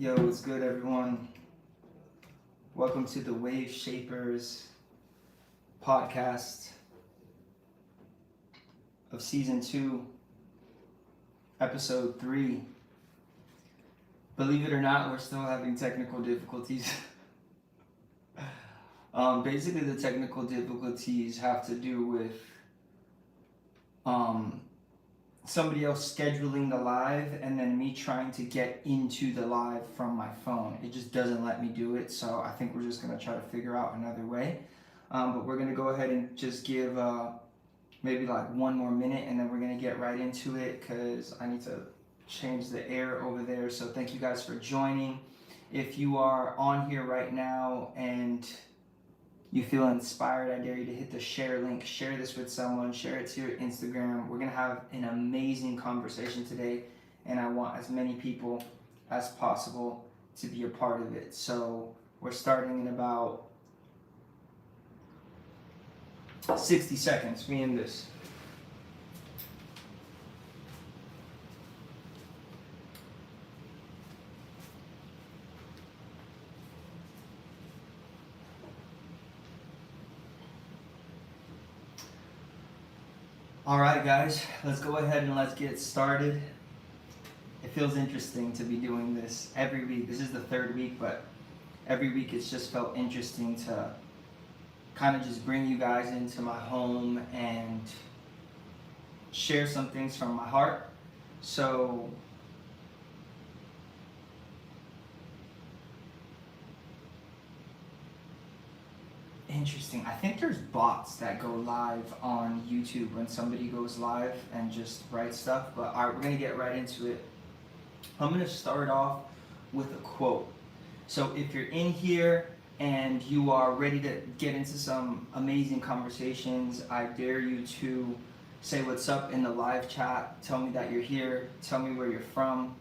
Yo, what's good, everyone? Welcome to the Wave Shapers podcast of season 2, episode 3. Believe it or not, we're still having technical difficulties. Basically, the technical difficulties have to do with somebody else scheduling the live and then me trying to get into the live from my phone. It just doesn't let me do it, so I think we're just going to try to figure out another way. But we're going to go ahead and just give maybe like one more minute, and then we're going to get right into it because I need to change the air over there. So thank you guys for joining. If you are on here right now and you feel inspired, I dare you to hit the share link, share this with someone, share it to your Instagram. We're going to have an amazing conversation today, and I want as many people as possible to be a part of it. So we're starting in about 60 seconds. We end this. All right, guys, let's go ahead and let's get started. It feels interesting to be doing this every week. This is the third week, but every week it's just felt interesting to kind of just bring you guys into my home and share some things from my heart. So interesting. I think there's bots that go live on YouTube when somebody goes live and just writes stuff. But all right, we're going to get right into it. I'm going to start off with a quote. So if you're in here and you are ready to get into some amazing conversations, I dare you to say what's up in the live chat. Tell me that you're here. Tell me where you're from,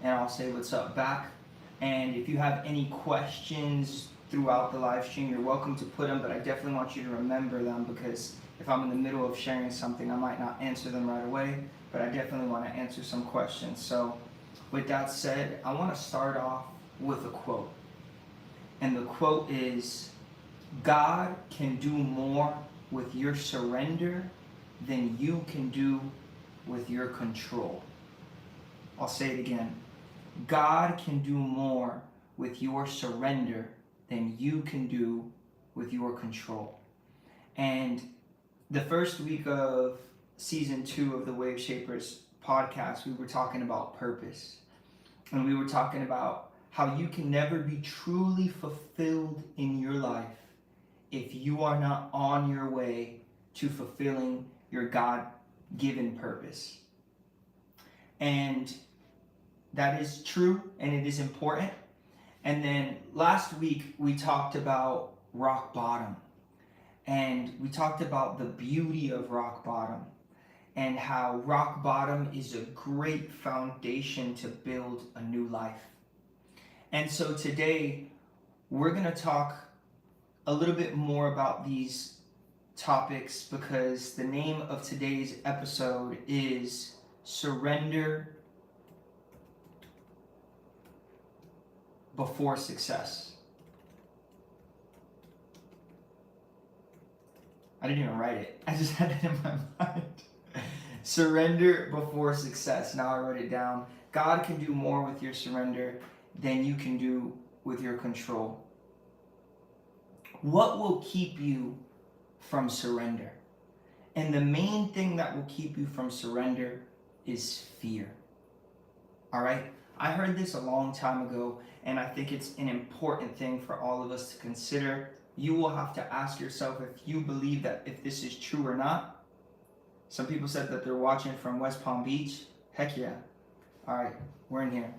and I'll say what's up back. And if you have any questions throughout the live stream, you're welcome to put them, but I definitely want you to remember them, because if I'm in the middle of sharing something, I might not answer them right away, but I definitely want to answer some questions. So with that said, I want to start off with a quote. And the quote is, God can do more with your surrender than you can do with your control. I'll say it again. God can do more with your surrender than you can do with your control. And the first week of season 2 of the Wave Shapers podcast, we were talking about purpose. And we were talking about how you can never be truly fulfilled in your life if you are not on your way to fulfilling your God-given purpose. And that is true, and it is important. And then last week we talked about rock bottom, and we talked about the beauty of rock bottom and how rock bottom is a great foundation to build a new life. And so today we're going to talk a little bit more about these topics because the name of today's episode is Surrender Before Success. I didn't even write it, I just had it in my mind. Surrender before success. Now I wrote it down. God can do more with your surrender than you can do with your control. What will keep you from surrender? And the main thing that will keep you from surrender is fear. All right? I heard this a long time ago, and I think it's an important thing for all of us to consider. You will have to ask yourself if you believe that if this is true or not. Some people said that they're watching from West Palm Beach. Heck yeah. All right, we're in here.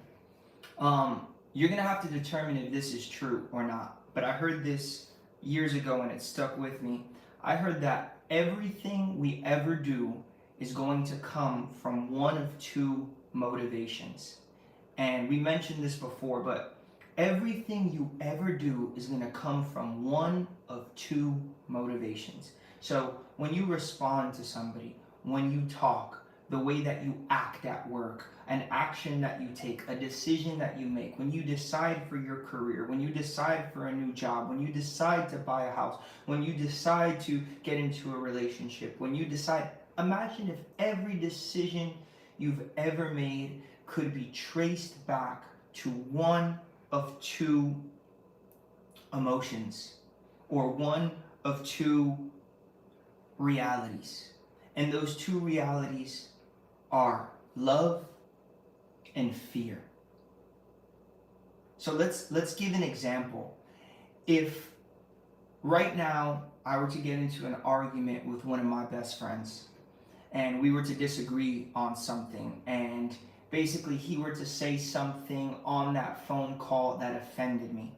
You're gonna have to determine if this is true or not. But I heard this years ago and it stuck with me. I heard that everything we ever do is going to come from one of two motivations. And we mentioned this before, but everything you ever do is going to come from one of two motivations. So when you respond to somebody, when you talk, the way that you act at work, an action that you take, a decision that you make, when you decide for your career, when you decide for a new job, when you decide to buy a house, when you decide to get into a relationship, when you decide, imagine if every decision you've ever made could be traced back to one of two emotions or one of two realities. And those two realities are love and fear. So let's give an example. If right now I were to get into an argument with one of my best friends and we were to disagree on something, and basically he were to say something on that phone call that offended me,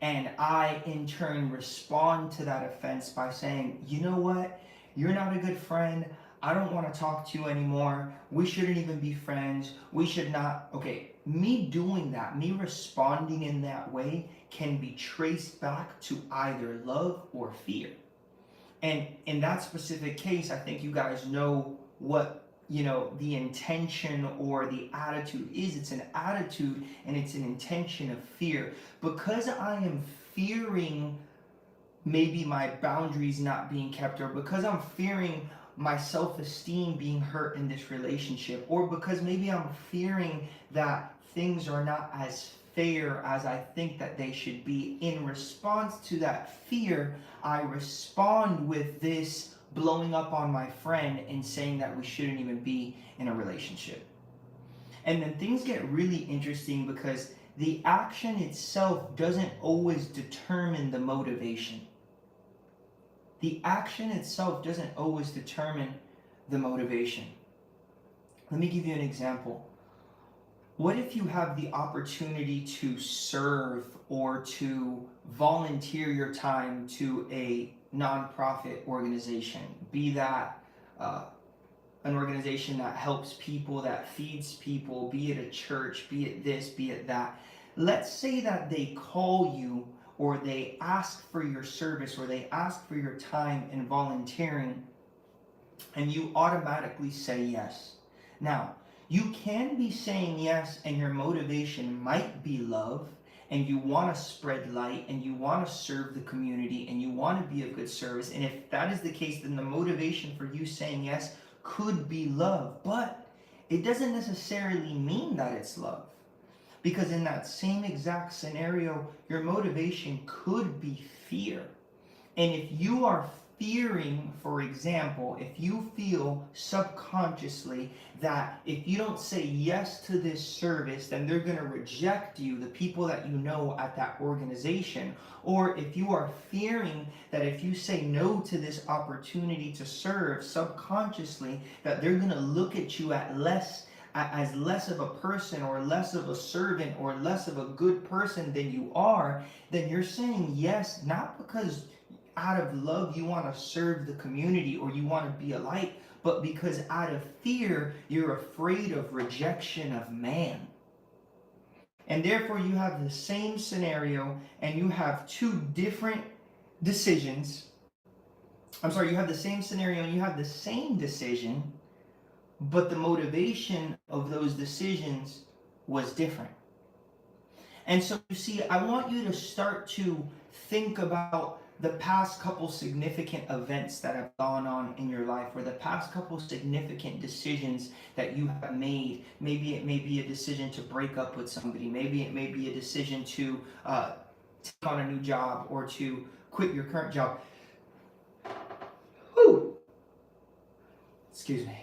and I in turn respond to that offense by saying, you know what, you're not a good friend, I don't want to talk to you anymore, we shouldn't even be friends, we should not. Okay, me doing that, me responding in that way can be traced back to either love or fear. And in that specific case, I think you guys know what, the intention or the attitude is. It's an attitude and it's an intention of fear. Because I am fearing maybe my boundaries not being kept, or because I'm fearing my self-esteem being hurt in this relationship, or because maybe I'm fearing that things are not as fair as I think that they should be. In response to that fear, I respond with this blowing up on my friend and saying that we shouldn't even be in a relationship. And then things get really interesting because the action itself doesn't always determine the motivation. The action itself doesn't always determine the motivation. Let me give you an example. What if you have the opportunity to serve or to volunteer your time to a nonprofit organization, be that an organization that helps people, that feeds people, be it a church, be it this, be it that. Let's say that they call you or they ask for your service or they ask for your time in volunteering, and you automatically say yes. Now, you can be saying yes and your motivation might be love, and you want to spread light and you want to serve the community and you want to be of good service. And if that is the case, then the motivation for you saying yes could be love. But it doesn't necessarily mean that it's love. Because in that same exact scenario, your motivation could be fear. And if you are fearing, for example, if you feel subconsciously that if you don't say yes to this service, then they're going to reject you, the people that you know at that organization, or if you are fearing that if you say no to this opportunity to serve subconsciously, that they're going to look at you as less of a person or less of a servant or less of a good person than you are, then you're saying yes, not because out of love you want to serve the community or you want to be a light, but because out of fear you're afraid of rejection of man. And therefore you have the same scenario and you have two different decisions, I'm sorry, you have the same scenario and you have the same decision, but the motivation of those decisions was different. And so, you see, I want you to start to think about the past couple significant events that have gone on in your life, or the past couple significant decisions that you have made. Maybe it may be a decision to break up with somebody, maybe it may be a decision to take on a new job or to quit your current job. Whew. Excuse me.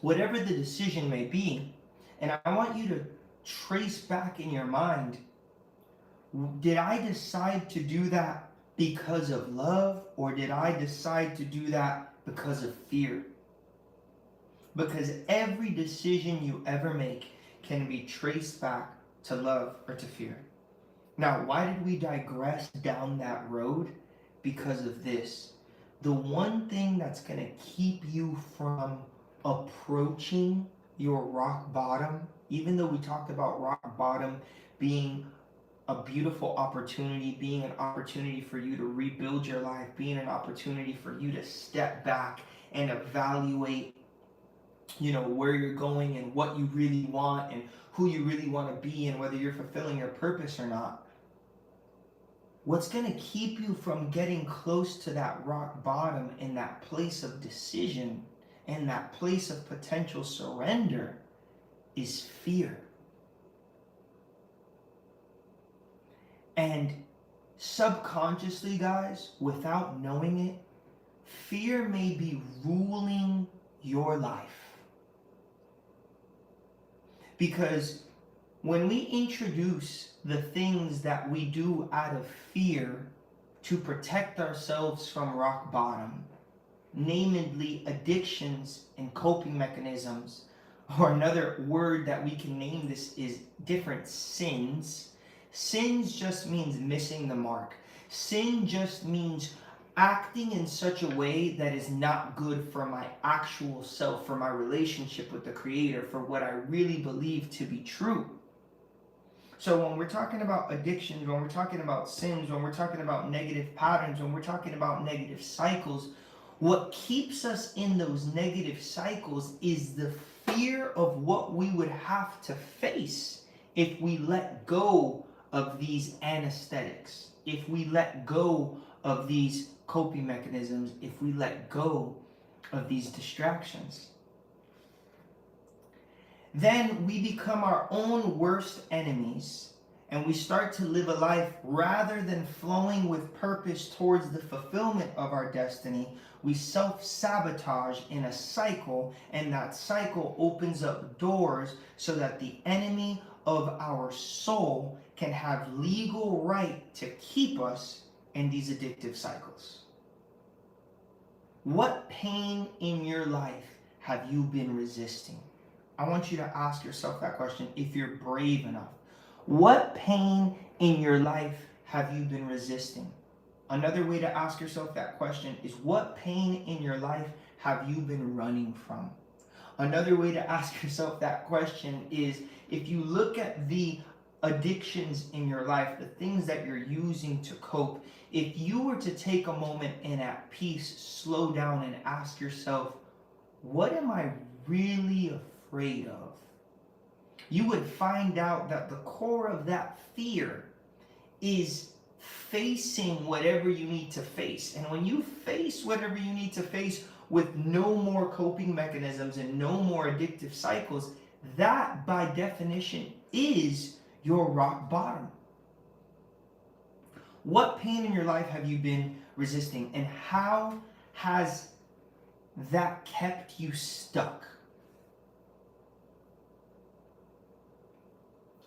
Whatever the decision may be, and I want you to trace back in your mind, did I decide to do that because of love, or did I decide to do that because of fear? Because every decision you ever make can be traced back to love or to fear. Now, why did we digress down that road? Because of this. The one thing that's going to keep you from approaching your rock bottom, even though we talked about rock bottom being a beautiful opportunity, being an opportunity for you to rebuild your life, being an opportunity for you to step back and evaluate, where you're going and what you really want and who you really want to be and whether you're fulfilling your purpose or not. What's going to keep you from getting close to that rock bottom in that place of decision and that place of potential surrender is fear. And subconsciously, guys, without knowing it, fear may be ruling your life. Because when we introduce the things that we do out of fear to protect ourselves from rock bottom, namely addictions and coping mechanisms, or another word that we can name this is different sins. Sins just means missing the mark. Sin just means acting in such a way that is not good for my actual self, for my relationship with the Creator, for what I really believe to be true. So when we're talking about addictions, when we're talking about sins, when we're talking about negative patterns, when we're talking about negative cycles, what keeps us in those negative cycles is the fear of what we would have to face if we let go of these anesthetics, if we let go of these coping mechanisms, if we let go of these distractions. Then we become our own worst enemies, and we start to live a life rather than flowing with purpose towards the fulfillment of our destiny. We self-sabotage in a cycle, and that cycle opens up doors so that the enemy of our soul can have legal right to keep us in these addictive cycles. What pain in your life have you been resisting? I want you to ask yourself that question if you're brave enough. What pain in your life have you been resisting? Another way to ask yourself that question is what pain in your life have you been running from? Another way to ask yourself that question is if you look at the addictions in your life, the things that you're using to cope, if you were to take a moment and at peace slow down and ask yourself, what am I really afraid of? You would find out that the core of that fear is facing whatever you need to face. And when you face whatever you need to face with no more coping mechanisms and no more addictive cycles, that by definition is your rock bottom. What pain in your life have you been resisting, and how has that kept you stuck?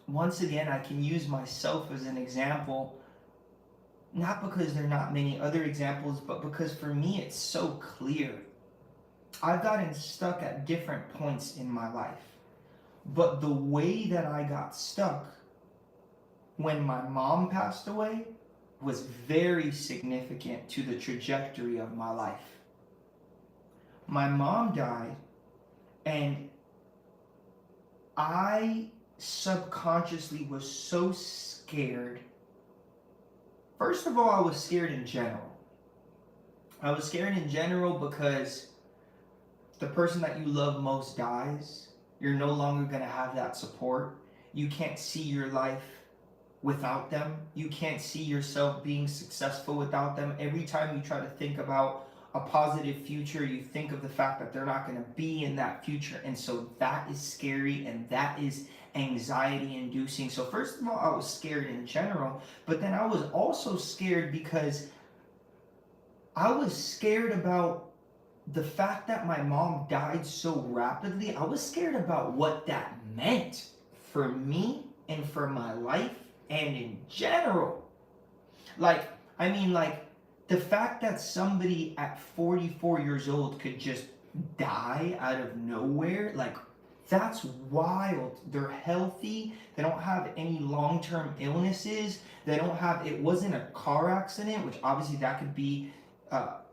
Once again, I can use myself as an example, not because there are not many other examples, but because for me it's so clear. I've gotten stuck at different points in my life, but the way that I got stuck when my mom passed away was very significant to the trajectory of my life. My mom died, and I subconsciously was so scared. First of all, I was scared in general. I was scared in general because the person that you love most dies. You're no longer going to have that support. You can't see your life without them. You can't see yourself being successful without them. Every time you try to think about a positive future, you think of the fact that they're not going to be in that future. And so that is scary and that is anxiety inducing. So, first of all, I was scared in general, but then I was also scared because I was scared about the fact that my mom died so rapidly. I was scared about what that meant for me and for my life and in general. Like, I mean, like, the fact that somebody at 44 years old could just die out of nowhere, like, that's wild. They're healthy. They don't have any long-term illnesses. They don't have, it wasn't a car accident, which obviously that could be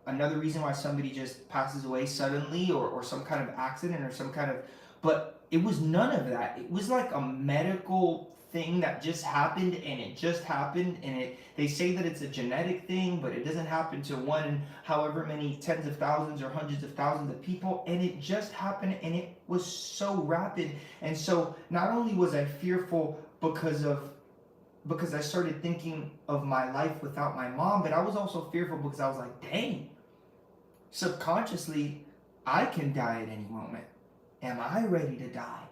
another reason why somebody just passes away suddenly, or some kind of accident or some kind of, but it was none of that. It was like a medical thing that just happened, and it just happened, and they say that it's a genetic thing, but it doesn't happen to one in however many tens of thousands or hundreds of thousands of people, and it just happened, and it was so rapid. And so not only was I fearful because I started thinking of my life without my mom, but I was also fearful because I was like, dang, subconsciously, I can die at any moment. Am I ready to die?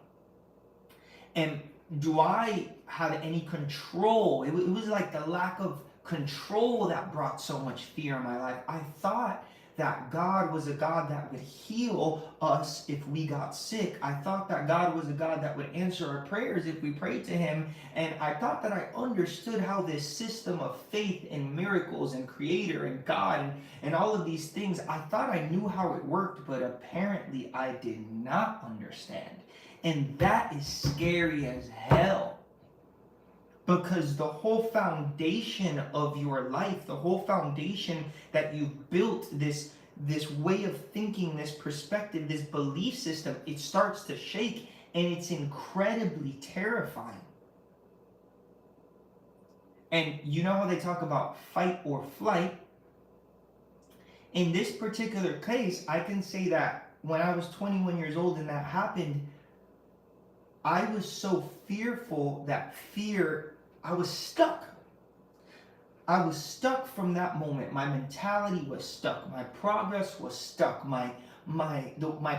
And do I have any control? It was like the lack of control that brought so much fear in my life. I thought that God was a God that would heal us if we got sick. I thought that God was a God that would answer our prayers if we prayed to Him. And I thought that I understood how this system of faith and miracles and Creator and God and all of these things, I thought I knew how it worked, but apparently I did not understand. And that is scary as hell. Because the whole foundation of your life, the whole foundation that you built, this way of thinking, this perspective, this belief system, it starts to shake, and it's incredibly terrifying. And you know how they talk about fight or flight? In this particular case, I can say that when I was 21 years old and that happened, I was so fearful that I was stuck. I was stuck from that moment. My mentality was stuck. My progress was stuck. My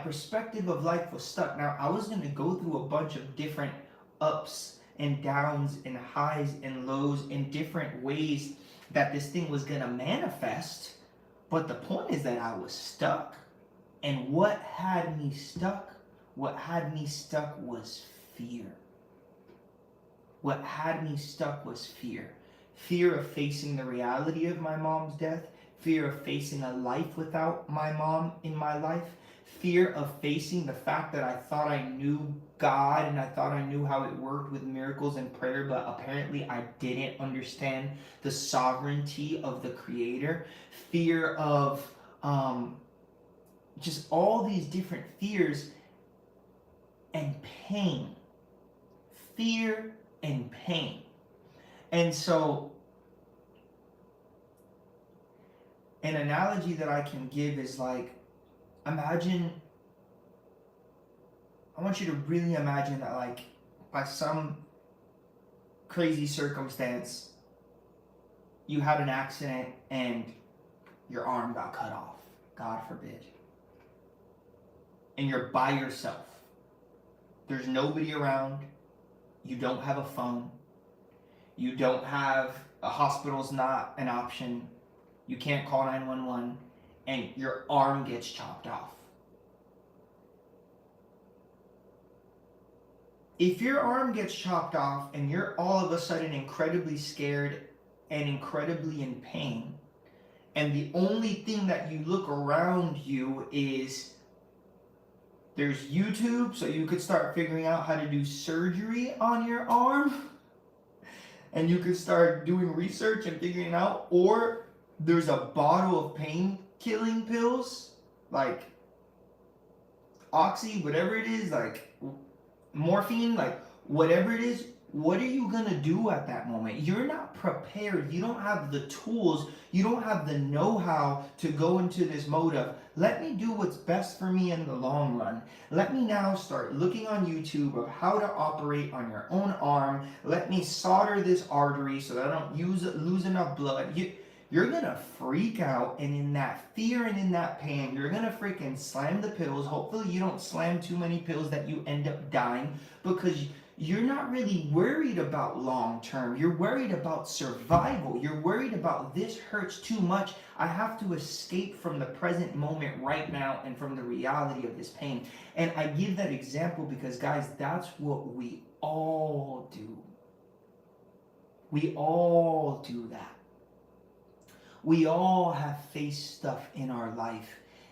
perspective of life was stuck. Now, I was going to go through a bunch of different ups and downs and highs and lows in different ways that this thing was going to manifest. But the point is that I was stuck. And what had me stuck? What had me stuck was fear. What had me stuck was fear. Fear of facing the reality of my mom's death. Fear of facing a life without my mom in my life. Fear of facing the fact that I thought I knew God and I thought I knew how it worked with miracles and prayer, but apparently I didn't understand the sovereignty of the Creator. Fear of just all these different fears and pain. Fear and pain. And so, an analogy that I can give is like, I want you to really imagine that, like, by some crazy circumstance, you had an accident and your arm got cut off, God forbid. And you're by yourself. There's nobody around. You don't have a phone. You don't have, a hospital's not an option. You can't call 911, and your arm gets chopped off. If your arm gets chopped off and you're all of a sudden incredibly scared and incredibly in pain, and the only thing that you look around you is there's YouTube, so you could start figuring out how to do surgery on your arm, and you could start doing research and figuring it out, or there's a bottle of pain-killing pills, like Oxy, whatever it is, like morphine, like whatever it is, What are you going to do at that moment? You're not prepared. You don't have the tools. You don't have the know-how to go into this mode of, let me do what's best for me in the long run. Let me now start looking on YouTube of how to operate on your own arm. Let me solder this artery so that I don't lose enough blood. You're going to freak out, and in that fear and in that pain, you're going to freaking slam the pills. Hopefully you don't slam too many pills that you end up dying, because you're not really worried about long term. You're worried about survival. You're worried about, this hurts too much. I have to escape from the present moment right now and from the reality of this pain. And I give that example because, guys, that's what we all do. We all do that. We all have faced stuff in our life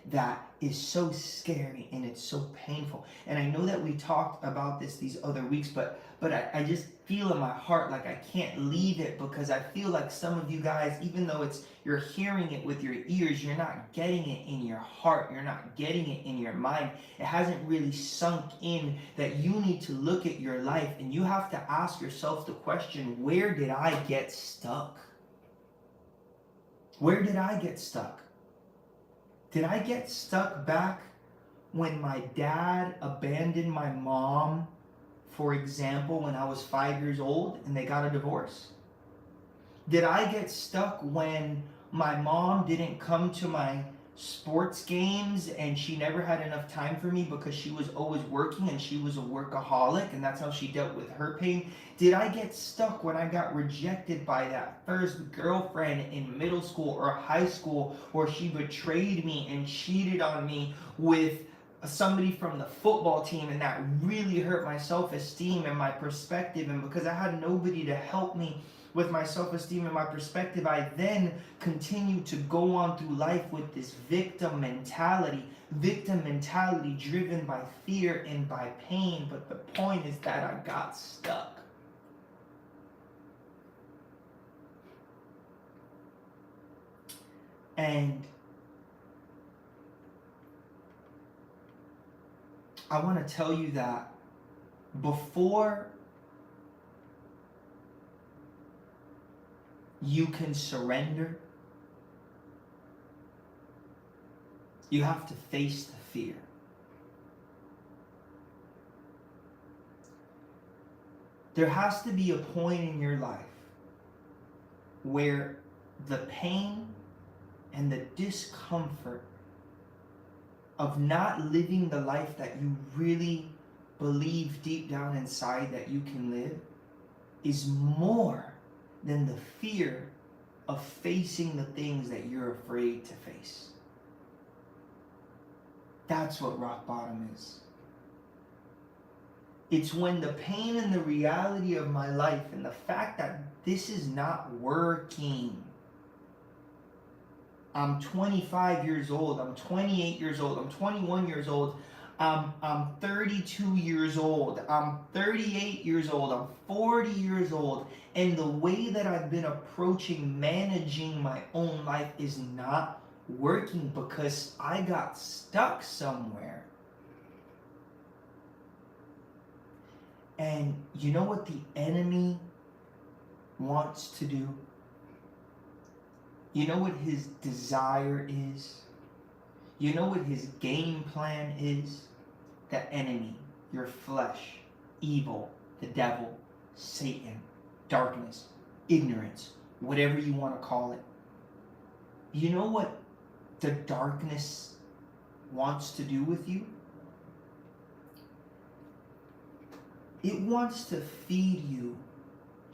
that is so scary and it's so painful. And I know that we talked about this these other weeks, but I just feel in my heart like I can't leave it, because I feel like some of you guys, even though you're hearing it with your ears, you're not getting it in your heart. You're not getting it in your mind. It hasn't really sunk in that you need to look at your life and you have to ask yourself the question, where did I get stuck? Where did I get stuck? Did I get stuck back when my dad abandoned my mom, for example, when I was 5 years old and they got a divorce? Did I get stuck when my mom didn't come to my sports games and she never had enough time for me because she was always working and she was a workaholic, and that's how she dealt with her pain? Did I get stuck when I got rejected by that first girlfriend in middle school or high school, or she betrayed me and cheated on me with somebody from the football team, and that really hurt my self-esteem and my perspective? And because I had nobody to help me with my self-esteem and my perspective, I then continue to go on through life with this victim mentality driven by fear and by pain. But the point is that I got stuck. And I want to tell you that before you can surrender, you have to face the fear. There has to be a point in your life where the pain and the discomfort of not living the life that you really believe deep down inside that you can live is more than the fear of facing the things that you're afraid to face. That's what rock bottom is. It's when the pain and the reality of my life and the fact that this is not working. I'm 25 years old, I'm 28 years old, I'm 21 years old, I'm 32 years old, I'm 38 years old, I'm 40 years old, and the way that I've been approaching managing my own life is not working because I got stuck somewhere. And you know what the enemy wants to do? You know what his desire is? You know what his game plan is? The enemy, your flesh, evil, the devil, Satan, darkness, ignorance, whatever you want to call it. You know what the darkness wants to do with you? It wants to feed you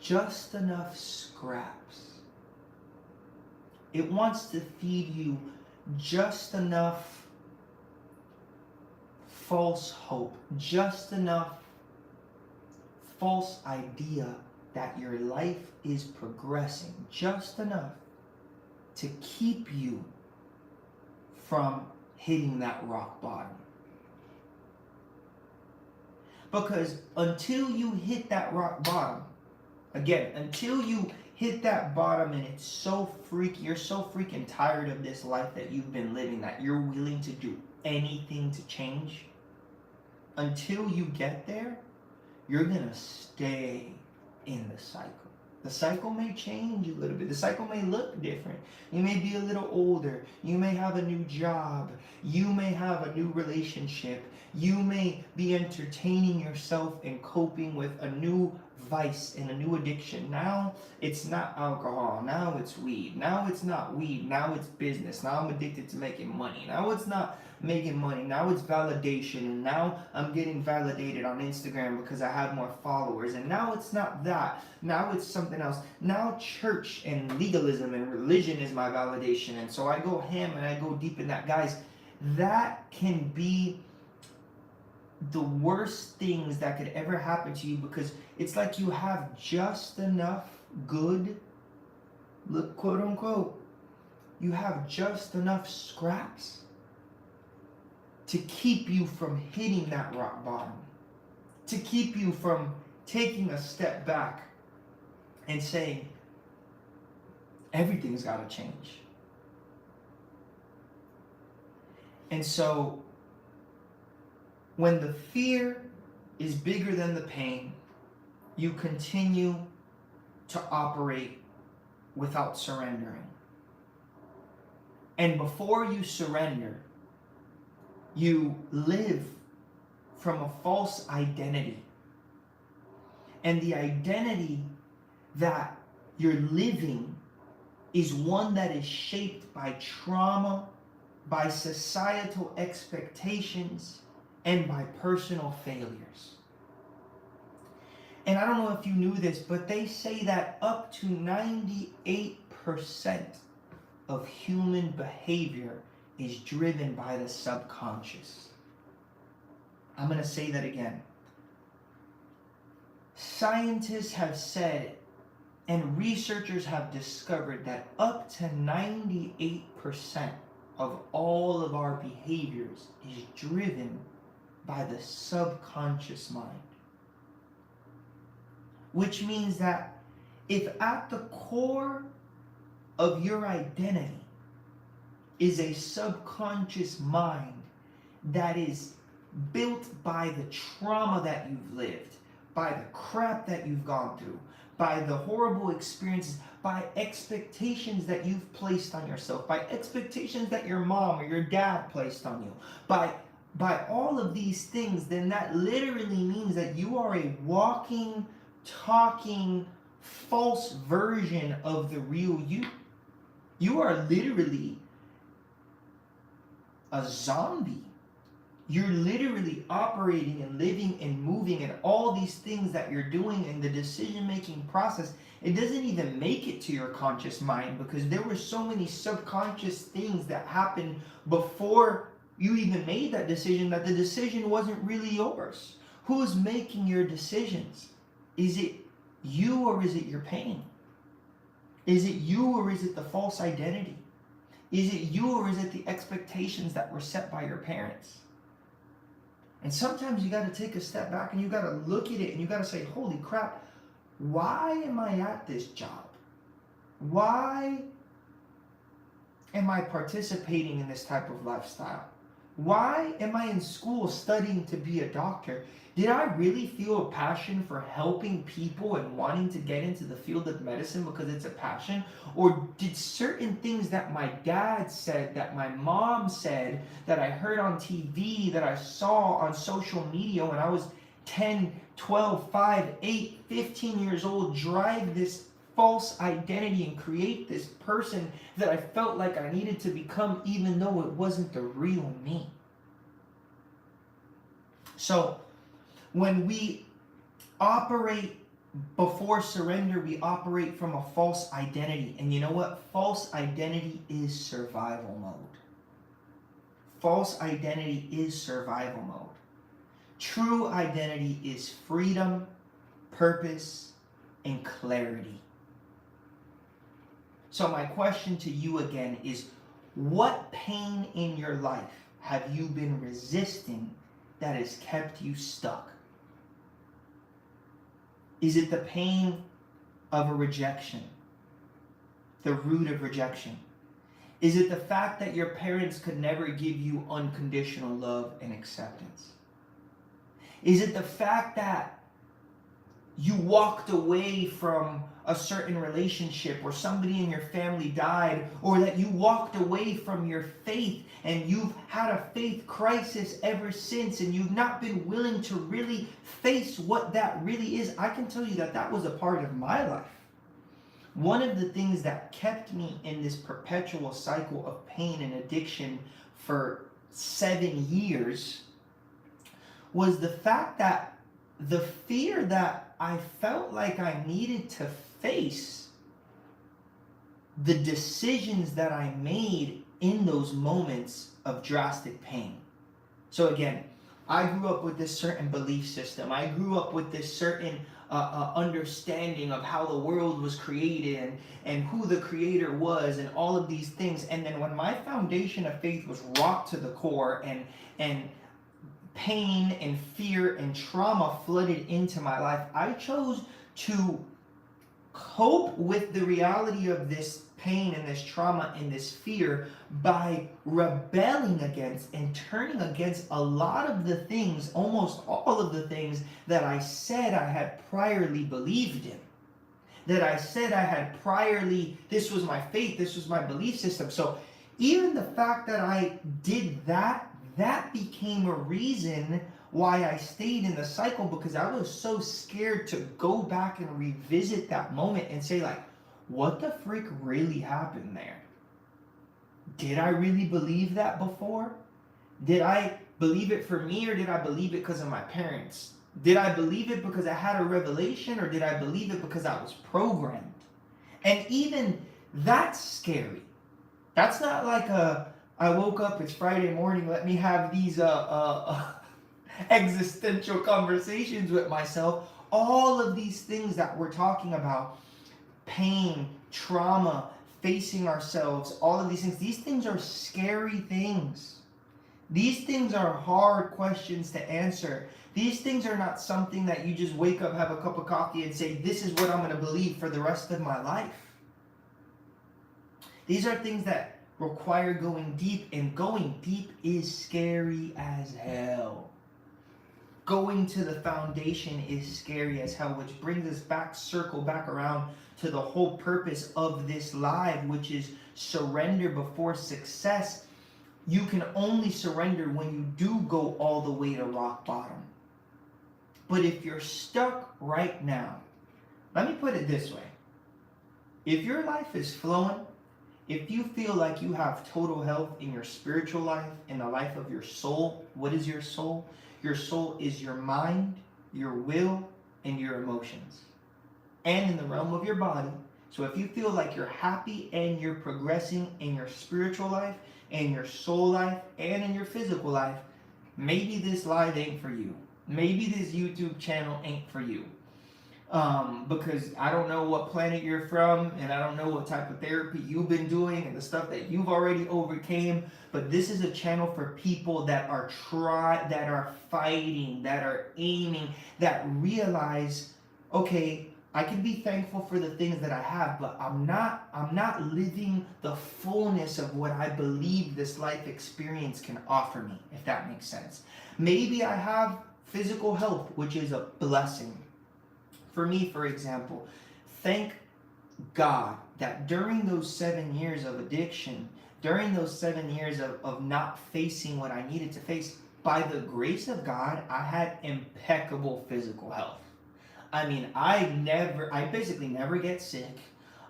just enough scraps. It wants to feed you just enough false hope, just enough false idea that your life is progressing, just enough to keep you from hitting that rock bottom. Because until you hit that rock bottom, again, until you hit that bottom and it's so freaky, you're so freaking tired of this life that you've been living that you're willing to do anything to change, until you get there, you're gonna stay in the cycle. The cycle may change a little bit. The cycle may look different. You may be a little older. You may have a new job. You may have a new relationship. You may be entertaining yourself and coping with a new vice and a new addiction. Now it's not alcohol. Now it's weed. Now it's not weed. Now it's business. Now I'm addicted to making money. Now it's not making money. Now it's validation. And now I'm getting validated on Instagram because I have more followers. And now it's not that. Now it's something else. Now church and legalism and religion is my validation. And so I go ham and I go deep in that. Guys, that can be the worst things that could ever happen to you, because it's like you have just enough good, look, quote unquote, you have just enough scraps to keep you from hitting that rock bottom, to keep you from taking a step back and saying, everything's got to change. And so when the fear is bigger than the pain, you continue to operate without surrendering. And before you surrender, you live from a false identity. And the identity that you're living is one that is shaped by trauma, by societal expectations, and by personal failures. And I don't know if you knew this, but they say that up to 98% of human behavior is driven by the subconscious. I'm going to say that again. Scientists have said, and researchers have discovered, that up to 98% of all of our behaviors is driven by the subconscious mind. Which means that if at the core of your identity is a subconscious mind that is built by the trauma that you've lived, by the crap that you've gone through, by the horrible experiences, by expectations that you've placed on yourself, by expectations that your mom or your dad placed on you, by all of these things, then that literally means that you are a walking, talking, false version of the real you. You are literally a zombie. You're literally operating and living and moving, and all these things that you're doing in the decision-making process, it doesn't even make it to your conscious mind, because there were so many subconscious things that happened before you even made that decision, that the decision wasn't really yours. Who's making your decisions? Is it you, or is it your pain? Is it you, or is it the false identity? Is it you, or is it the expectations that were set by your parents? And sometimes you got to take a step back and you got to look at it and you got to say, holy crap, why am I at this job? Why am I participating in this type of lifestyle? Why am I in school studying to be a doctor? Did I really feel a passion for helping people and wanting to get into the field of medicine because it's a passion? Or did certain things that my dad said, that my mom said, that I heard on TV, that I saw on social media when I was 10, 12, 5, 8, 15 years old, drive this false identity and create this person that I felt like I needed to become, even though it wasn't the real me? So when we operate before surrender, we operate from a false identity. And you know what? False identity is survival mode. False identity is survival mode. True identity is freedom, purpose, and clarity. So my question to you again is, what pain in your life have you been resisting that has kept you stuck? Is it the pain of a rejection? The root of rejection? Is it the fact that your parents could never give you unconditional love and acceptance? Is it the fact that you walked away from a certain relationship, or somebody in your family died, or that you walked away from your faith and you've had a faith crisis ever since, and you've not been willing to really face what that really is, I can tell you that that was a part of my life. One of the things that kept me in this perpetual cycle of pain and addiction for 7 years was the fact that the fear that I felt like I needed to face the decisions that I made in those moments of drastic pain. So again, I grew up with this certain belief system. I grew up with this certain understanding of how the world was created, and who the creator was, and all of these things. And then when my foundation of faith was rocked to the core, and pain and fear and trauma flooded into my life, I chose to cope with the reality of this pain and this trauma and this fear by rebelling against and turning against a lot of the things, almost all of the things that I said I had priorly believed in. That I said I had priorly, this was my faith, this was my belief system. So even the fact that I did that, that became a reason why I stayed in the cycle, because I was so scared to go back and revisit that moment and say, like, what the frick really happened there? Did I really believe that before? Did I believe it for me, or did I believe it because of my parents? Did I believe it because I had a revelation, or did I believe it because I was programmed? And even that's scary. That's not like I woke up, it's Friday morning, let me have these existential conversations with myself. All of these things that we're talking about, pain, trauma, facing ourselves, all of these things are scary things. These things are hard questions to answer. These things are not something that you just wake up, have a cup of coffee, and say, this is what I'm going to believe for the rest of my life. These are things that require going deep, and going deep is scary as hell. Going to the foundation is scary as hell, which brings us back, circle back around to the whole purpose of this live, which is surrender before success. You can only surrender when you do go all the way to rock bottom. But if you're stuck right now, let me put it this way. If your life is flowing, if you feel like you have total health in your spiritual life, in the life of your soul, what is your soul? Your soul is your mind, your will, and your emotions. And in the realm of your body. So if you feel like you're happy and you're progressing in your spiritual life, in your soul life, and in your physical life, maybe this live ain't for you. Maybe this YouTube channel ain't for you. Because I don't know what planet you're from, and I don't know what type of therapy you've been doing and the stuff that you've already overcame, but this is a channel for people that are that are fighting, that are aiming, that realize, okay, I can be thankful for the things that I have, but I'm not living the fullness of what I believe this life experience can offer me, if that makes sense. Maybe I have physical health, which is a blessing. For me, for example, thank God that during those 7 years of addiction, during those 7 years of not facing what I needed to face, by the grace of God, I had impeccable physical health. I mean, I basically never get sick.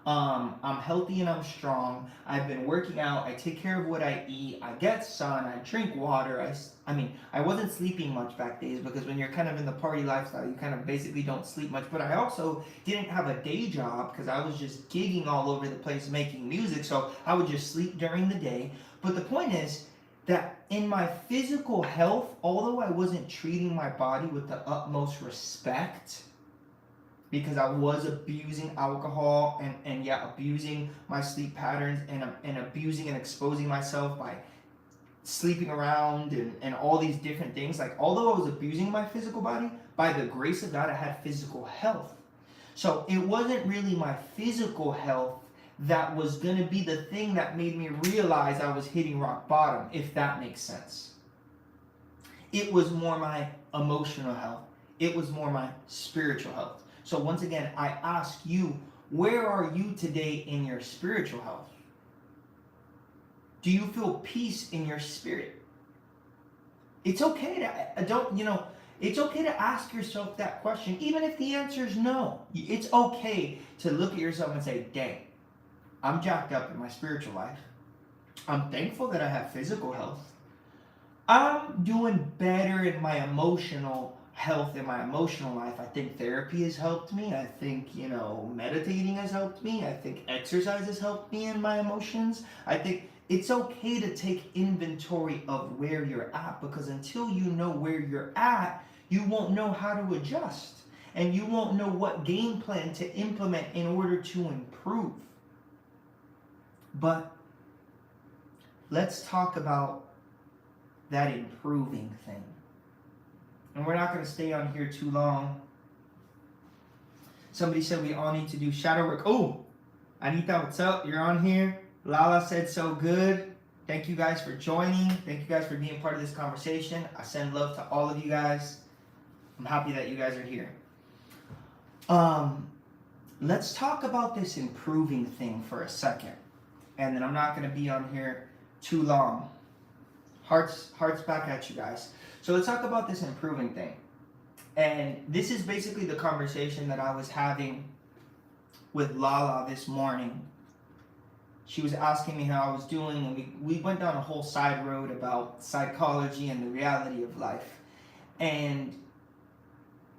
I'm healthy and I'm strong. I've been working out. I take care of what I eat. I get sun. I drink water. I wasn't sleeping much back days, because when you're kind of in the party lifestyle, you kind of basically don't sleep much. But I also didn't have a day job, because I was just gigging all over the place making music. So I would just sleep during the day. But the point is that in my physical health, although I wasn't treating my body with the utmost respect, because I was abusing alcohol and abusing my sleep patterns, and abusing and exposing myself by sleeping around and all these different things. Like, although I was abusing my physical body, by the grace of God, I had physical health. So it wasn't really my physical health that was going to be the thing that made me realize I was hitting rock bottom, if that makes sense. It was more my emotional health. It was more my spiritual health. So once again, I ask you, where are you today in your spiritual health? Do you feel peace in your spirit? It's okay to it's okay to ask yourself that question, even if the answer is no. It's okay to look at yourself and say, dang, I'm jacked up in my spiritual life. I'm thankful that I have physical health. I'm doing better in my emotional health, in my emotional life. I think therapy has helped me. I think, meditating has helped me. I think exercise has helped me in my emotions. I think it's okay to take inventory of where you're at, because until you know where you're at, you won't know how to adjust. And you won't know what game plan to implement in order to improve. But let's talk about that improving thing. And we're not going to stay on here too long. Somebody said we all need to do shadow work. Oh, Anita, what's up? You're on here. Lala said so good. Thank you guys for joining. Thank you guys for being part of this conversation. I send love to all of you guys. I'm happy that you guys are here. Let's talk about this improving thing for a second. And then I'm not going to be on here too long. Hearts back at you guys. So let's talk about this improving thing. And this is basically the conversation that I was having with Lala this morning. She was asking me how I was doing, and we went down a whole side road about psychology and the reality of life. And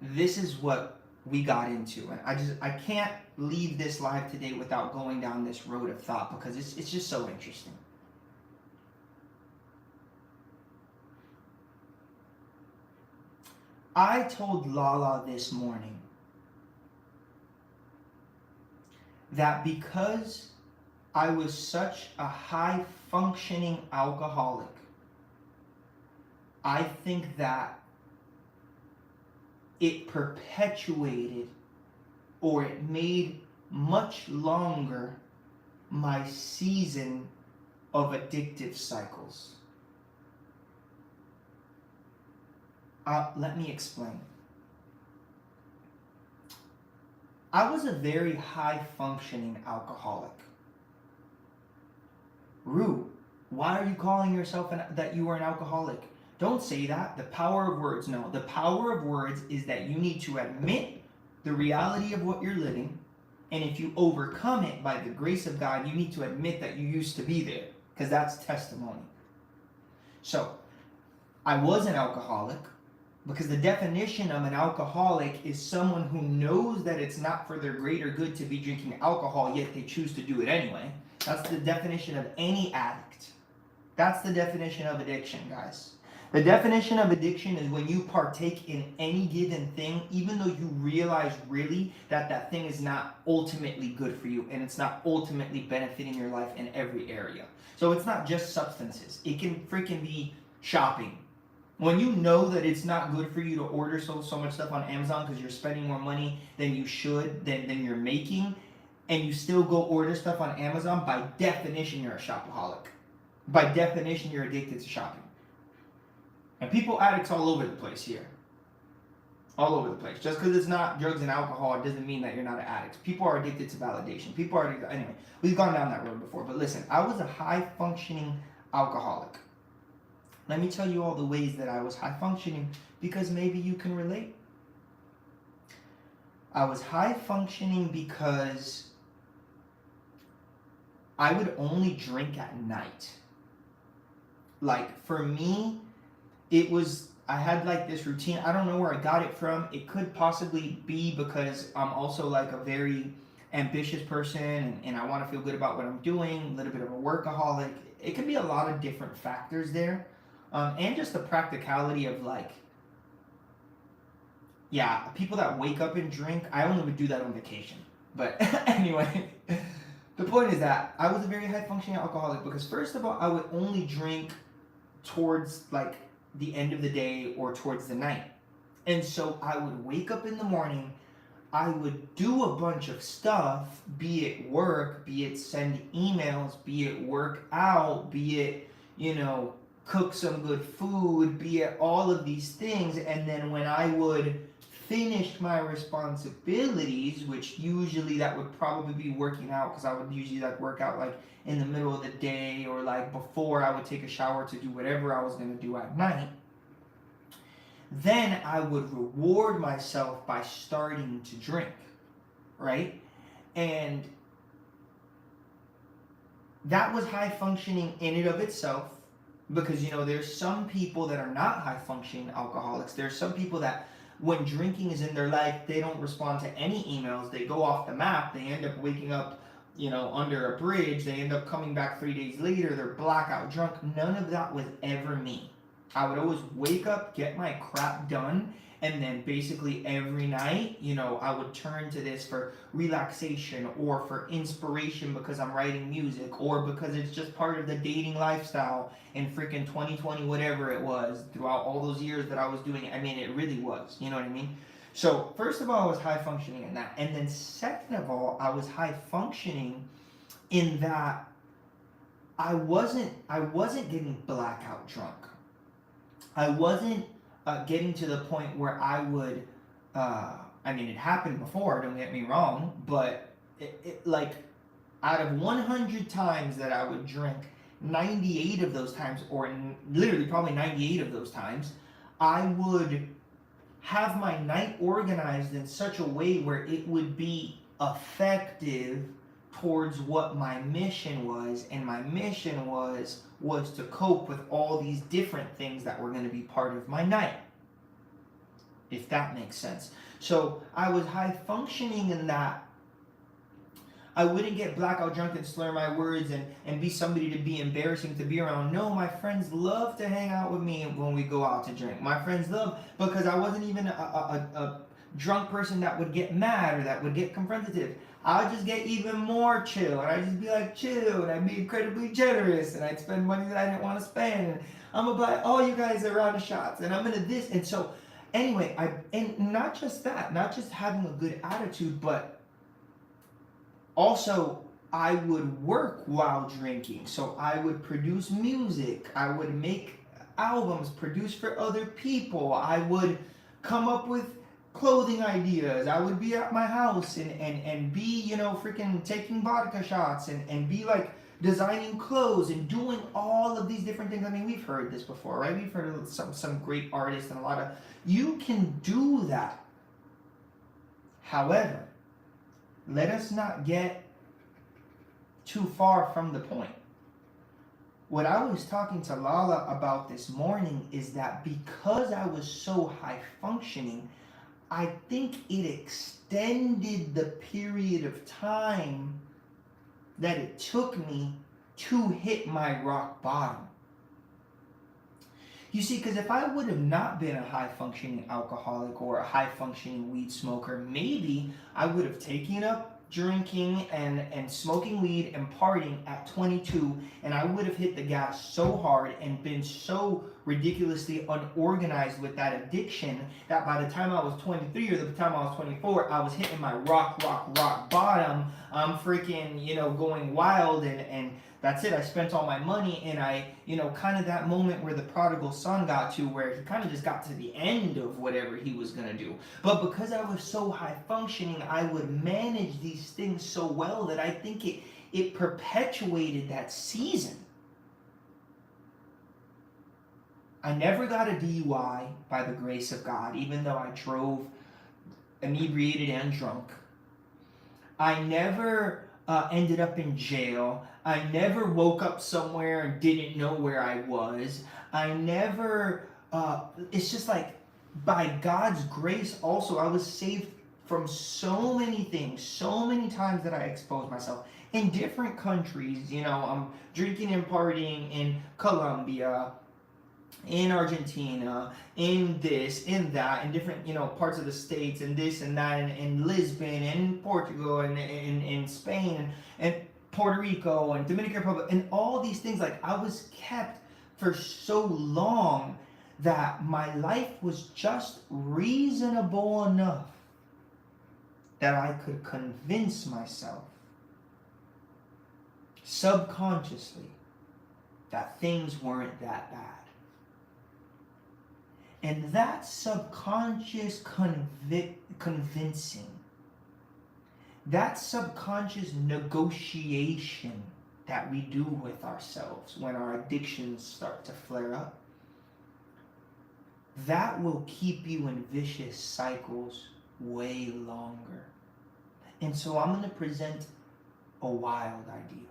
this is what we got into. And I can't leave this live today without going down this road of thought, because it's just so interesting. I told Lala this morning that because I was such a high functioning alcoholic, I think that it perpetuated, or it made much longer, my season of addictive cycles. Let me explain. I was a very high functioning alcoholic. Rue, why are you calling yourself that you are an alcoholic? Don't say that. The power of words. No, the power of words is that you need to admit the reality of what you're living, and if you overcome it by the grace of God, you need to admit that you used to be there, because that's testimony. So, I was an alcoholic, because the definition of an alcoholic is someone who knows that it's not for their greater good to be drinking alcohol, yet they choose to do it anyway. That's the definition of any addict. That's the definition of addiction, guys. The definition of addiction is when you partake in any given thing, even though you realize really that that thing is not ultimately good for you, and it's not ultimately benefiting your life in every area. So it's not just substances. It can freaking be shopping. When you know that it's not good for you to order so much stuff on Amazon because you're spending more money than you should, than you're making, and you still go order stuff on Amazon, by definition, you're a shopaholic. By definition, you're addicted to shopping. And people addicts all over the place here. All over the place. Just because it's not drugs and alcohol, it doesn't mean that you're not an addict. People are addicted to validation. People are addicted. Anyway, we've gone down that road before. But listen, I was a high-functioning alcoholic. Let me tell you all the ways that I was high-functioning, because maybe you can relate. I was high-functioning because I would only drink at night. Like, for me, I had like this routine. I don't know where I got it from. It could possibly be because I'm also like a very ambitious person, and I want to feel good about what I'm doing, a little bit of a workaholic. It could be a lot of different factors there. And just the practicality of people that wake up and drink, I only would do that on vacation. But anyway, the point is that I was a very high functioning alcoholic because, first of all, I would only drink towards like the end of the day or towards the night. And so I would wake up in the morning, I would do a bunch of stuff, be it work, be it send emails, be it work out, be it, cook some good food, be it all of these things. And then when I would finished my responsibilities, which usually that would probably be working out, because I would usually like work out like in the middle of the day, or like before I would take a shower to do whatever I was going to do at night, then I would reward myself by starting to drink, right? And that was high functioning in and of itself, because there's some people that are not high functioning alcoholics. There's some people that when drinking is in their life, they don't respond to any emails. They go off the map. They end up waking up under a bridge. They end up coming back 3 days later. They're blackout drunk. None of that was ever me. I would always wake up, get my crap done, and then basically every night, I would turn to this for relaxation or for inspiration, because I'm writing music, or because it's just part of the dating lifestyle in freaking 2020, whatever it was, throughout all those years that I was doing it. I mean, it really was, you know what I mean? So first of all, I was high functioning in that. And then second of all, I was high functioning in that I wasn't getting blackout drunk. I wasn't getting to the point where I would, it happened before, don't get me wrong, but like out of 100 times that I would drink, 98 of those times, or literally probably 98 of those times, I would have my night organized in such a way where it would be effective towards what my mission was. And my mission was to cope with all these different things that were going to be part of my night, if that makes sense. So I was high functioning in that I wouldn't get blackout drunk and slur my words and be somebody to be embarrassing to be around. No, my friends love to hang out with me when we go out to drink. My friends love, because I wasn't even a drunk person that would get mad or that would get confrontative. I would just get even more chill, and I'd just be like chill, and I'd be incredibly generous, and I'd spend money that I didn't want to spend, and I'm gonna buy all you guys a round of shots, and I'm gonna this. And so anyway, and not just that, not just having a good attitude, but also I would work while drinking. So I would produce music, I would make albums, produce for other people, I would come up with clothing ideas, I would be at my house and be, freaking taking vodka shots and be like designing clothes and doing all of these different things. I mean, we've heard this before, right? We've heard of some great artists and a lot of, you can do that. However, let us not get too far from the point. What I was talking to Lala about this morning is that because I was so high functioning, I think it extended the period of time that it took me to hit my rock bottom. You see, because if I would have not been a high functioning alcoholic or a high functioning weed smoker, maybe I would have taken up drinking and smoking weed and partying at 22, and I would have hit the gas so hard and been so ridiculously unorganized with that addiction that by the time I was 23 or the time I was 24, I was hitting my rock bottom. I'm freaking, going wild, and that's it. I spent all my money, and I, kind of that moment where the prodigal son got to, where he kind of just got to the end of whatever he was going to do. But because I was so high functioning, I would manage these things so well that I think it perpetuated that season. I never got a DUI by the grace of God, even though I drove inebriated and drunk. I never ended up in jail. I never woke up somewhere and didn't know where I was. I never, it's just like, by God's grace also, I was saved from so many things, so many times that I exposed myself in different countries. I'm drinking and partying in Colombia, in Argentina, in this, in that, in different, parts of the States, and this and that, and in Lisbon, and Portugal, and in Spain, and Puerto Rico, and Dominican Republic, and all these things. Like, I was kept for so long that my life was just reasonable enough that I could convince myself subconsciously that things weren't that bad. And that subconscious convincing, that subconscious negotiation that we do with ourselves when our addictions start to flare up, that will keep you in vicious cycles way longer. And so I'm going to present a wild idea.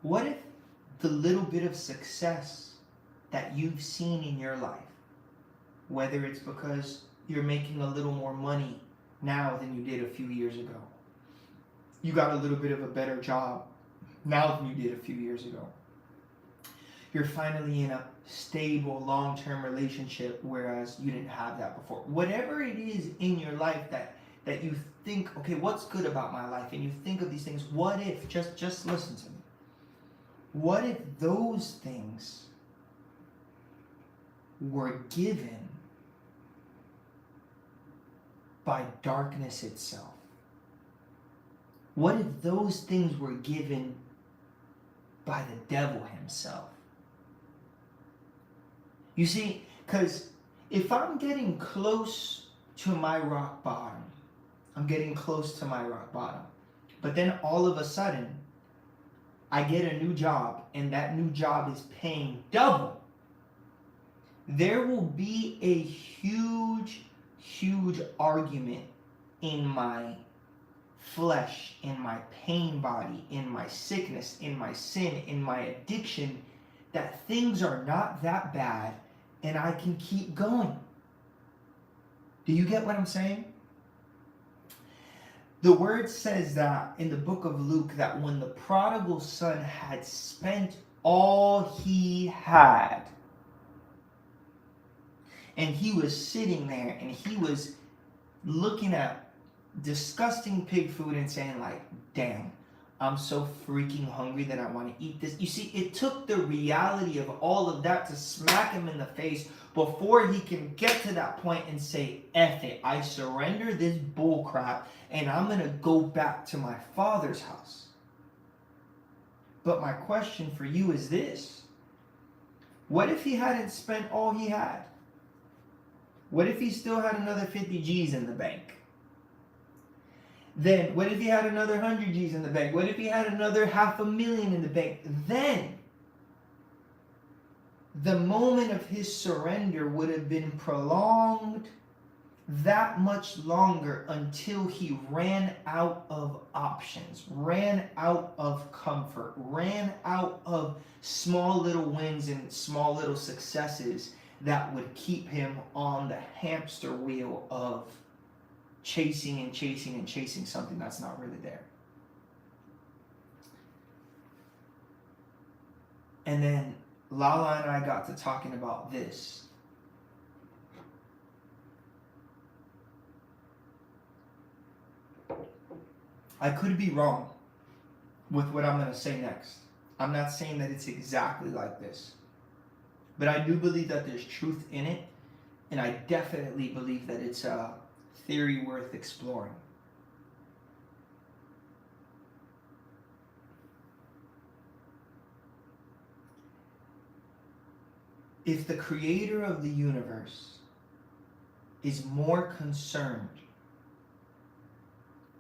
What if the little bit of success that you've seen in your life, whether it's because you're making a little more money now than you did a few years ago, you got a little bit of a better job now than you did a few years ago, you're finally in a stable long-term relationship, whereas you didn't have that before. Whatever it is in your life that you think, okay, what's good about my life? And you think of these things, what if, just listen to me. What if those things were given by darkness itself? What if those things were given by the devil himself? You see, because if I'm getting close to my rock bottom, I'm getting close to my rock bottom, but then all of a sudden, I get a new job, and that new job is paying double, there will be a huge, huge argument in my flesh, in my pain body, in my sickness, in my sin, in my addiction, that things are not that bad and I can keep going. Do you get what I'm saying? The word says that in the book of Luke, that when the prodigal son had spent all he had, and he was sitting there and he was looking at disgusting pig food and saying like, damn, I'm so freaking hungry that I want to eat this. You see, it took the reality of all of that to smack him in the face before he can get to that point and say, F it, I surrender this bull crap and I'm going to go back to my father's house. But my question for you is this. What if he hadn't spent all he had? What if he still had another 50 G's in the bank? Then, what if he had another 100 G's in the bank? What if he had another $500,000 in the bank? Then, the moment of his surrender would have been prolonged that much longer until he ran out of options, ran out of comfort, ran out of small little wins and small little successes that would keep him on the hamster wheel of chasing and chasing and chasing something that's not really there. And then Lala and I got to talking about this. I could be wrong with what I'm going to say next. I'm not saying that it's exactly like this. But I do believe that there's truth in it. And I definitely believe that it's a theory worth exploring. If the creator of the universe is more concerned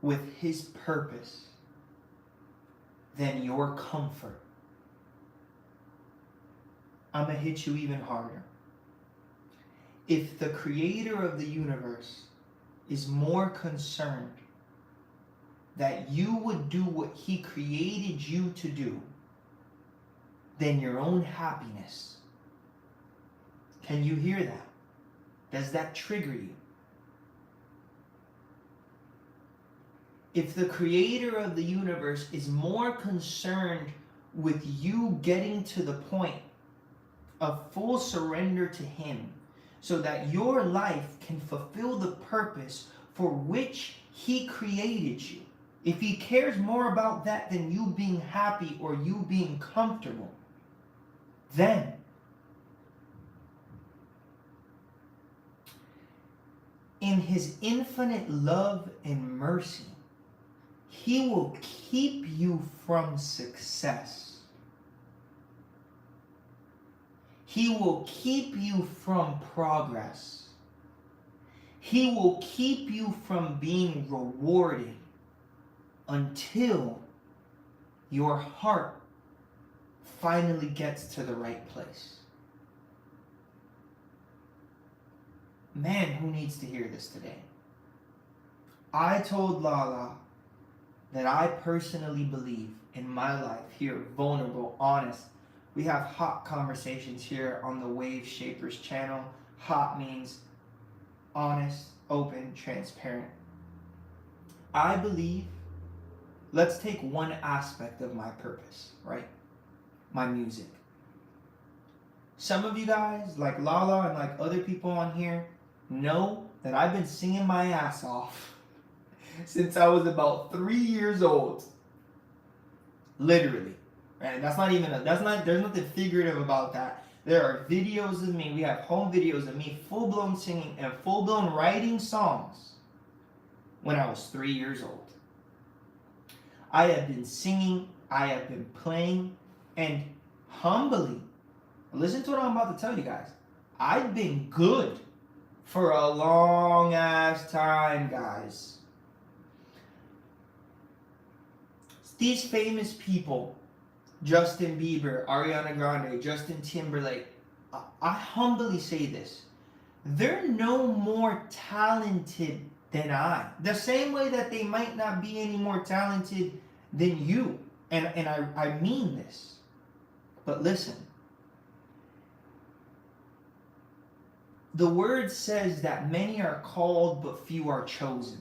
with his purpose than your comfort, I'm going to hit you even harder. If the creator of the universe is more concerned that you would do what he created you to do than your own happiness, can you hear that? Does that trigger you? If the creator of the universe is more concerned with you getting to the point of full surrender to him so that your life can fulfill the purpose for which he created you, if he cares more about that than you being happy or you being comfortable, then in his infinite love and mercy, he will keep you from success. He will keep you from progress. He will keep you from being rewarded until your heart finally gets to the right place. Man, who needs to hear this today? I told Lala that I personally believe in my life here, vulnerable, honest. We have hot conversations here on the Wave Shapers channel. Hot means honest, open, transparent. I believe, let's take one aspect of my purpose, right? My music. Some of you guys, like Lala and like other people on here, know that I've been singing my ass off since I was about 3 years old. Literally. Right? There's nothing figurative about that. There are videos of me, we have home videos of me full-blown singing and full-blown writing songs when I was 3 years old. I have been singing, I have been playing, and humbly, listen to what I'm about to tell you guys. I've been good for a long ass time, guys. These famous people, Justin Bieber, Ariana Grande, Justin Timberlake, I humbly say this. They're no more talented than I. The same way that they might not be any more talented than you. And I mean this. But listen. The word says that many are called, but few are chosen.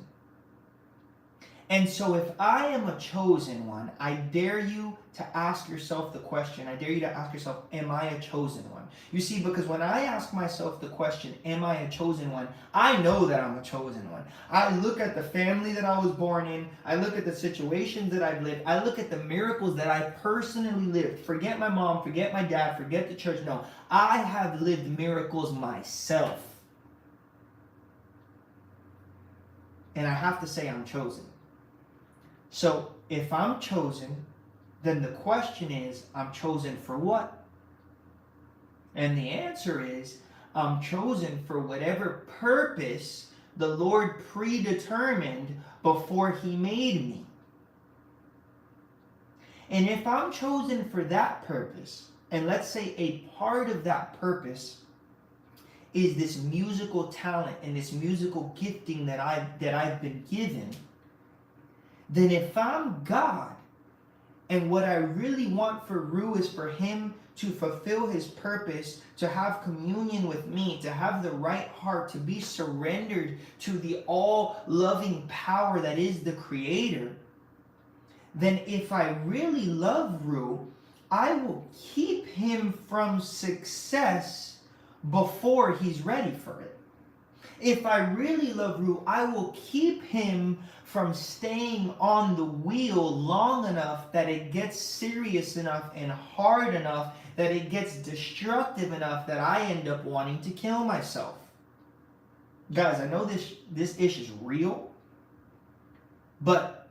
And so if I am a chosen one, I dare you to ask yourself the question. I dare you to ask yourself, am I a chosen one? You see, because when I ask myself the question, am I a chosen one? I know that I'm a chosen one. I look at the family that I was born in. I look at the situations that I've lived. I look at the miracles that I personally lived. Forget my mom, forget my dad, forget the church. No, I have lived miracles myself. And I have to say I'm chosen. So if I'm chosen, then the question is, I'm chosen for what? And the answer is, I'm chosen for whatever purpose the Lord predetermined before He made me. And if I'm chosen for that purpose, and let's say a part of that purpose is this musical talent and this musical gifting that I've been given, then if I'm God, and what I really want for Rue is for him to fulfill his purpose, to have communion with me, to have the right heart, to be surrendered to the all-loving power that is the Creator, then if I really love Rue, I will keep him from success before he's ready for it. If I really love Rue, I will keep him from staying on the wheel long enough that it gets serious enough and hard enough that it gets destructive enough that I end up wanting to kill myself. Guys, I know this issue is real, but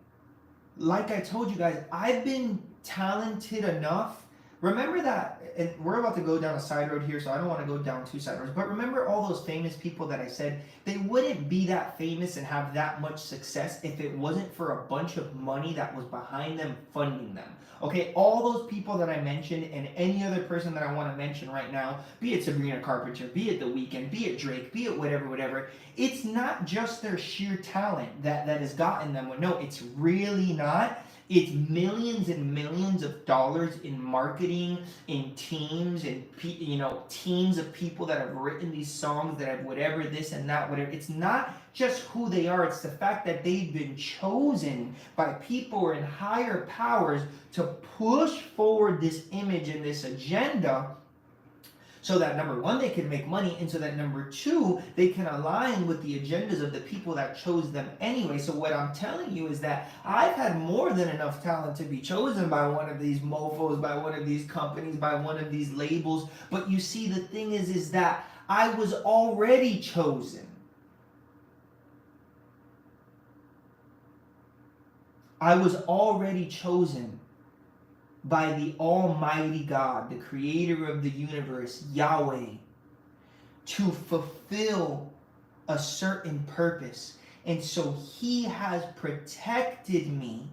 like I told you guys, I've been talented enough. Remember that, and we're about to go down a side road here, so I don't want to go down two side roads, but remember all those famous people that I said, they wouldn't be that famous and have that much success if it wasn't for a bunch of money that was behind them funding them. Okay, all those people that I mentioned and any other person that I want to mention right now, be it Sabrina Carpenter, be it The Weeknd, be it Drake, be it whatever, it's not just their sheer talent that has gotten them. No, it's really not. It's millions and millions of dollars in marketing, in teams, and teams of people that have written these songs, that have whatever, this and that, whatever. It's not just who they are, it's the fact that they've been chosen by people in higher powers to push forward this image and this agenda, so that number one, they can make money, and so that number two, they can align with the agendas of the people that chose them anyway. So what I'm telling you is that I've had more than enough talent to be chosen by one of these mofos, by one of these companies, by one of these labels. But you see, the thing is that I was already chosen. I was already chosen by the Almighty God, the creator of the universe, Yahweh, to fulfill a certain purpose. And so he has protected me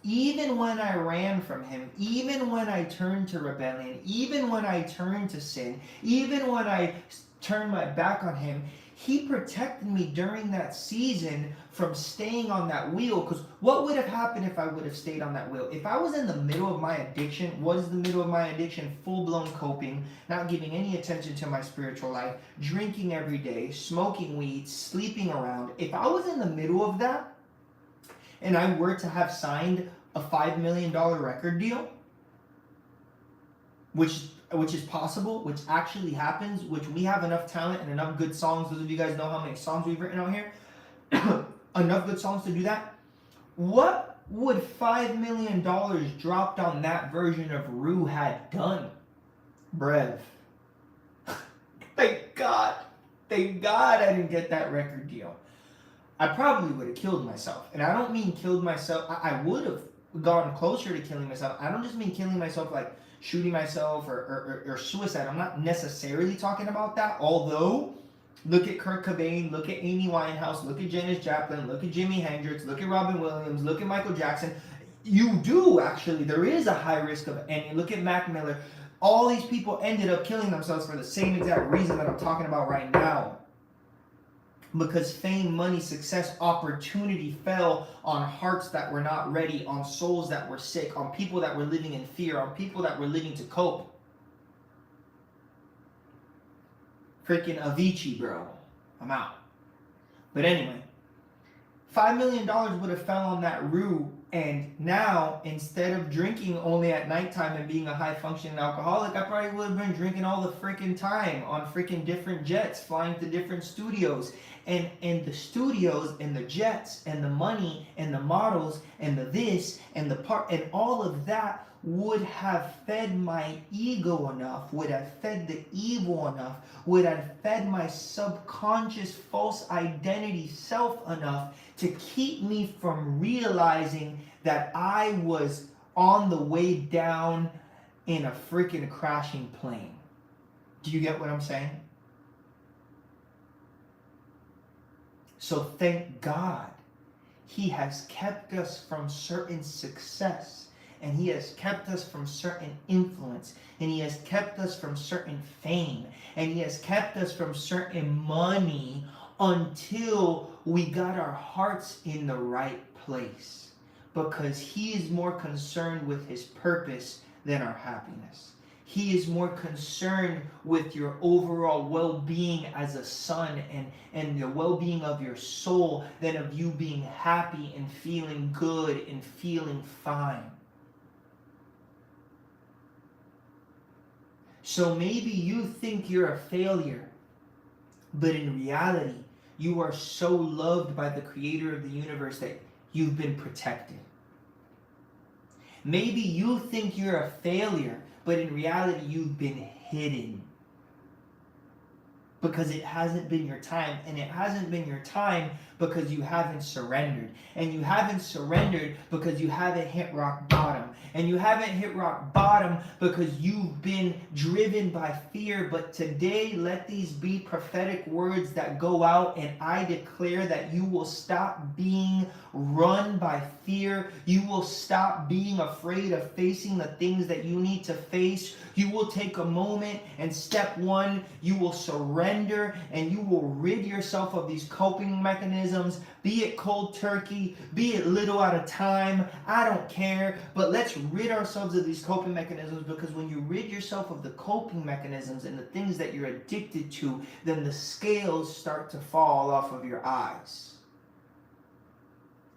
even when I ran from him, even when I turned to rebellion, even when I turned to sin, even when I turned my back on him. He protected me during that season from staying on that wheel. Because what would have happened if I would have stayed on that wheel? If I was in the middle of my addiction, what is the middle of my addiction? Full-blown coping, not giving any attention to my spiritual life, drinking every day, smoking weed, sleeping around. If I was in the middle of that, and I were to have signed a $5 million record deal, which is possible, which actually happens, which we have enough talent and enough good songs. Those of you guys know how many songs we've written out here. Enough good songs to do that. What would $5 million dropped on that version of Rue had done? Brev. Thank God. Thank God I didn't get that record deal. I probably would have killed myself. And I don't mean killed myself. I would have gone closer to killing myself. I don't just mean killing myself like shooting myself or suicide. I'm not necessarily talking about that. Although, look at Kurt Cobain, look at Amy Winehouse, look at Janis Joplin, look at Jimi Hendrix, look at Robin Williams, look at Michael Jackson. You do actually. There is a high risk of ending. Look at Mac Miller. All these people ended up killing themselves for the same exact reason that I'm talking about right now. Because fame, money, success, opportunity fell on hearts that were not ready, on souls that were sick, on people that were living in fear, on people that were living to cope. Freaking Avicii, bro. I'm out. But anyway, $5 million would have fell on that Rue, and now, instead of drinking only at nighttime and being a high-functioning alcoholic, I probably would have been drinking all the freaking time on freaking different jets, flying to different studios. And the studios and the jets and the money and the models and the this and the part and all of that would have fed my ego enough, would have fed the evil enough, would have fed my subconscious false identity self enough to keep me from realizing that I was on the way down in a freaking crashing plane. Do you get what I'm saying? So thank God he has kept us from certain success, and he has kept us from certain influence, and he has kept us from certain fame, and he has kept us from certain money until we got our hearts in the right place, because he is more concerned with his purpose than our happiness. He is more concerned with your overall well-being as a son and the well-being of your soul than of you being happy and feeling good and feeling fine. So maybe you think you're a failure, but in reality, you are so loved by the creator of the universe that you've been protected. Maybe you think you're a failure, but in reality, you've been hidden. Because it hasn't been your time. And it hasn't been your time because you haven't surrendered. And you haven't surrendered because you haven't hit rock bottom. And you haven't hit rock bottom because you've been driven by fear. But today, let these be prophetic words that go out, and I declare that you will stop being run by fear. You will stop being afraid of facing the things that you need to face. You will take a moment, and step one, you will surrender, and you will rid yourself of these coping mechanisms, be it cold turkey, be it little at a time, I don't care, but let's rid ourselves of these coping mechanisms, because when you rid yourself of the coping mechanisms and the things that you're addicted to, then the scales start to fall off of your eyes.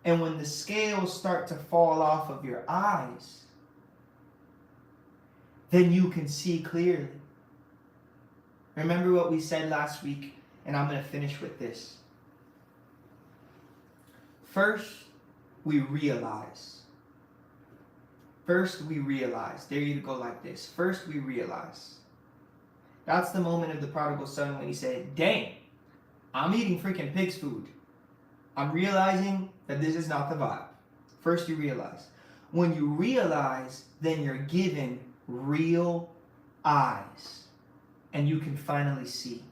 And when the scales start to fall off of your eyes, then you can see clearly. Remember what we said last week, and I'm going to finish with this. First, we realize. First, we realize. There you go like this. First, we realize. That's the moment of the prodigal son when he said, dang, I'm eating freaking pig's food. I'm realizing that this is not the vibe. First, you realize. When you realize, then you're given real eyes. And you can finally see,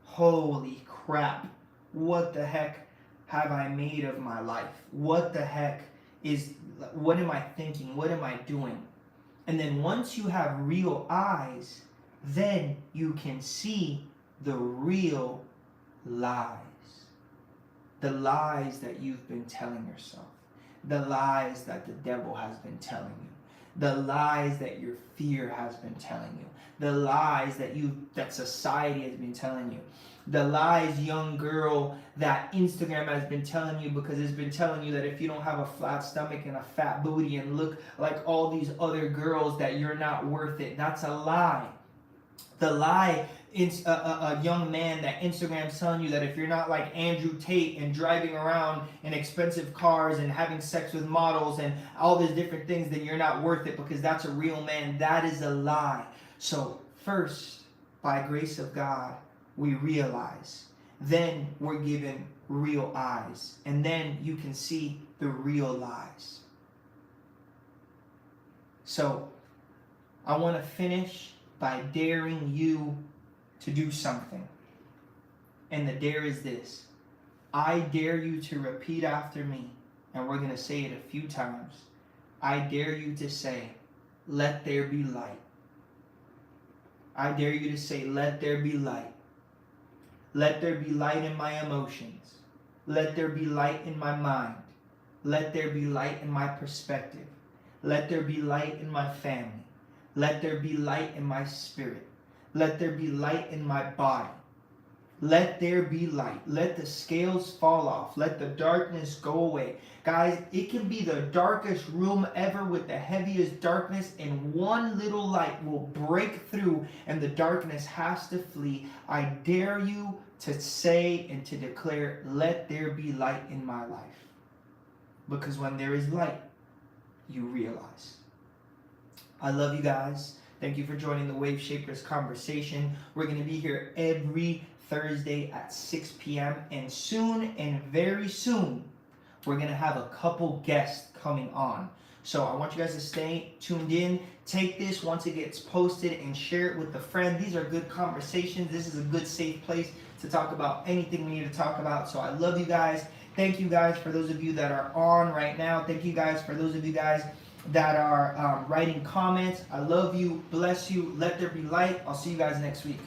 holy crap, what the heck have I made of my life? What the heck what am I thinking? What am I doing? And then once you have real eyes, then you can see the real lies. The lies that you've been telling yourself. The lies that the devil has been telling you. The lies that your fear has been telling you. The lies that society has been telling you. The lies, young girl, that Instagram has been telling you, because it's been telling you that if you don't have a flat stomach and a fat booty and look like all these other girls, that you're not worth it. That's a lie. The lie, it's a young man, that Instagram's telling you that if you're not like Andrew Tate and driving around in expensive cars and having sex with models and all these different things, then you're not worth it, because that's a real man. That is a lie. So first, by grace of God, we realize. Then we're given real eyes. And then you can see the real lies. So I want to finish by daring you to do something. And the dare is this. I dare you to repeat after me. And we're going to say it a few times. I dare you to say, let there be light. I dare you to say, let there be light. Let there be light in my emotions. Let there be light in my mind. Let there be light in my perspective. Let there be light in my family. Let there be light in my spirit. Let there be light in my body. Let there be light. Let the scales fall off. Let the darkness go away. Guys, it can be the darkest room ever with the heaviest darkness, and one little light will break through and the darkness has to flee. I dare you to say and to declare, let there be light in my life. Because when there is light, you realize. I love you guys. Thank you for joining the Wave Shapers conversation. We're going to be here every Thursday at 6 p.m. And soon, and very soon, we're going to have a couple guests coming on. So I want you guys to stay tuned in. Take this once it gets posted and share it with a friend. These are good conversations. This is a good, safe place to talk about anything we need to talk about. So I love you guys. Thank you guys for those of you that are on right now. Thank you guys for those of you guys that are writing comments. I love you. Bless you. Let there be light. I'll see you guys next week.